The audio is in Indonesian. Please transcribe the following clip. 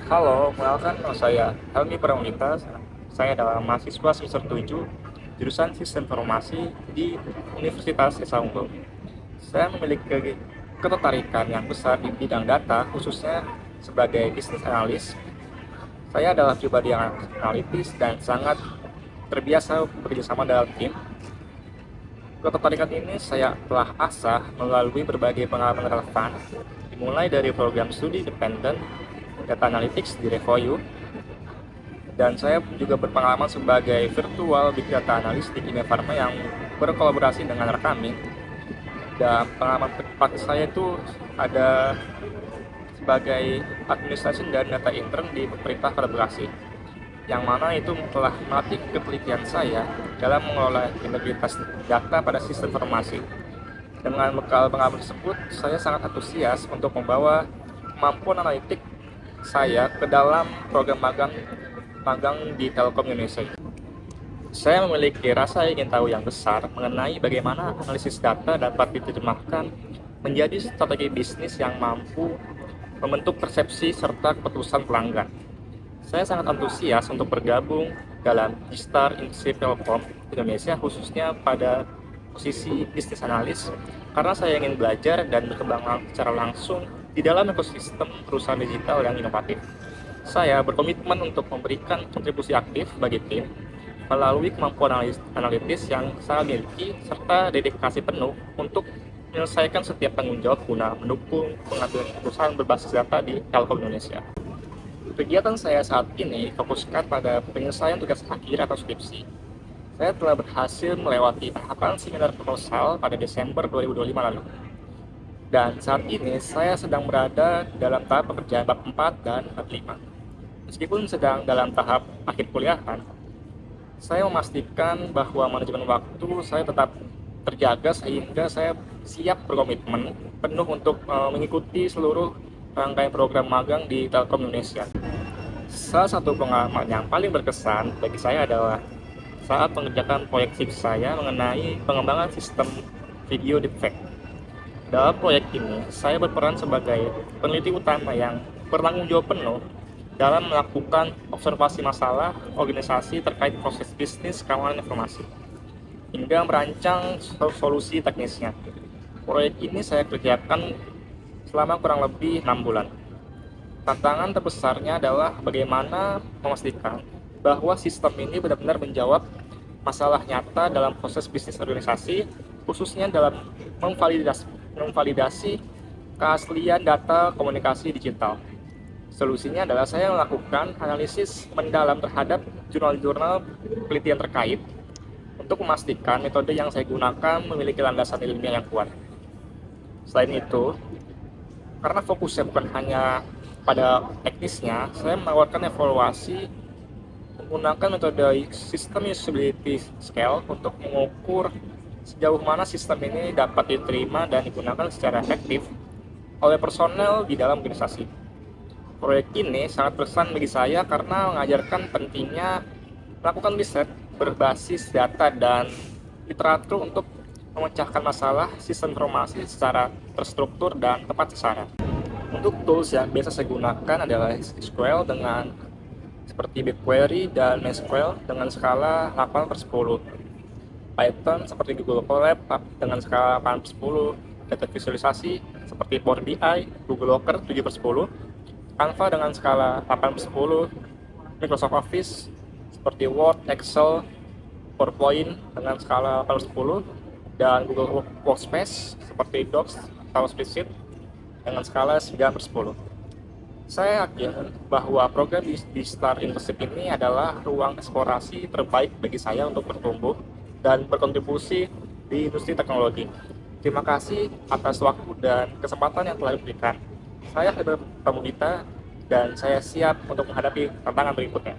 Halo, kenalkan nama saya Helmi Pramudita. Saya adalah mahasiswa semester 7 jurusan Sistem Informasi di Universitas Esa Unggul. Saya memiliki ketertarikan yang besar di bidang data, khususnya sebagai bisnis analis. Saya adalah pribadi yang analitis dan sangat terbiasa bekerjasama dalam tim. Ketertarikan ini saya telah asah melalui berbagai pengalaman relevan, dimulai dari program studi independen Data Analytics di Revoyu, dan saya juga berpengalaman sebagai virtual big data analyst di Kimia Pharma yang berkolaborasi dengan Rekami. Dan pengalaman praktis saya itu ada sebagai administration dan data intern di pemerintah kolaborasi, yang mana itu telah melatih ketelitian saya dalam mengelola integritas data pada sistem informasi. Dengan bekal pengalaman tersebut, saya sangat antusias untuk membawa kemampuan analitik saya ke dalam program magang di Telkom Indonesia. Saya memiliki rasa ingin tahu yang besar mengenai bagaimana analisis data dapat diterjemahkan menjadi strategi bisnis yang mampu membentuk persepsi serta keputusan pelanggan. Saya sangat antusias untuk bergabung dalam G-Star Industri Telkom Indonesia, khususnya pada posisi bisnis analis, karena saya ingin belajar dan berkembang secara langsung di dalam ekosistem perusahaan digital yang inovatif. Saya berkomitmen untuk memberikan kontribusi aktif bagi tim melalui kemampuan analitis yang saya miliki serta dedikasi penuh untuk menyelesaikan setiap tanggung jawab guna mendukung pengambilan keputusan berbasis data di Telkom Indonesia. Kegiatan saya saat ini fokuskan pada penyelesaian tugas akhir atau skripsi. Saya telah berhasil melewati tahapan seminar proposal pada Desember 2025 lalu. Dan saat ini saya sedang berada dalam tahap pekerjaan bab 4 dan bab 5. Meskipun sedang dalam tahap akhir kuliahan, saya memastikan bahwa manajemen waktu saya tetap terjaga sehingga saya siap berkomitmen penuh untuk mengikuti seluruh rangkaian program magang di Telkom Indonesia. Salah satu pengalaman yang paling berkesan bagi saya adalah saat mengerjakan proyek skripsi saya mengenai pengembangan sistem video deepfake. Dalam proyek ini, saya berperan sebagai peneliti utama yang bertanggung jawab penuh dalam melakukan observasi masalah organisasi terkait proses bisnis keamanan informasi, hingga merancang solusi teknisnya. Proyek ini saya kerjakan selama kurang lebih 6 bulan. Tantangan terbesarnya adalah bagaimana memastikan bahwa sistem ini benar-benar menjawab masalah nyata dalam proses bisnis organisasi, khususnya dalam memvalidasi keaslian data komunikasi digital. Solusinya adalah saya melakukan analisis mendalam terhadap jurnal-jurnal penelitian terkait untuk memastikan metode yang saya gunakan memiliki landasan ilmiah yang kuat. Selain itu, karena fokusnya bukan hanya pada teknisnya, saya menawarkan evaluasi menggunakan metode System Usability Scale untuk mengukur sejauh mana sistem ini dapat diterima dan digunakan secara efektif oleh personel di dalam organisasi. Proyek ini sangat berkesan bagi saya karena mengajarkan pentingnya melakukan riset berbasis data dan literatur untuk memecahkan masalah sistem informasi secara terstruktur dan tepat sasaran. Untuk tools yang biasa saya gunakan adalah SQL dengan seperti BigQuery dan MySQL dengan skala 8/10, Python seperti Google Colab dengan skala 8/10, data visualisasi seperti Power BI, Google Locker 7/10, Canva dengan skala 8/10, Microsoft Office seperti Word, Excel, PowerPoint dengan skala 8/10, dan Google Workspace seperti Docs atau Spreadsheet dengan skala 9/10. Saya yakin bahwa program di Star Internship ini adalah ruang eksplorasi terbaik bagi saya untuk bertumbuh dan berkontribusi di industri teknologi. Terima kasih atas waktu dan kesempatan yang telah diberikan. Saya Heber Pramudita dan saya siap untuk menghadapi tantangan berikutnya.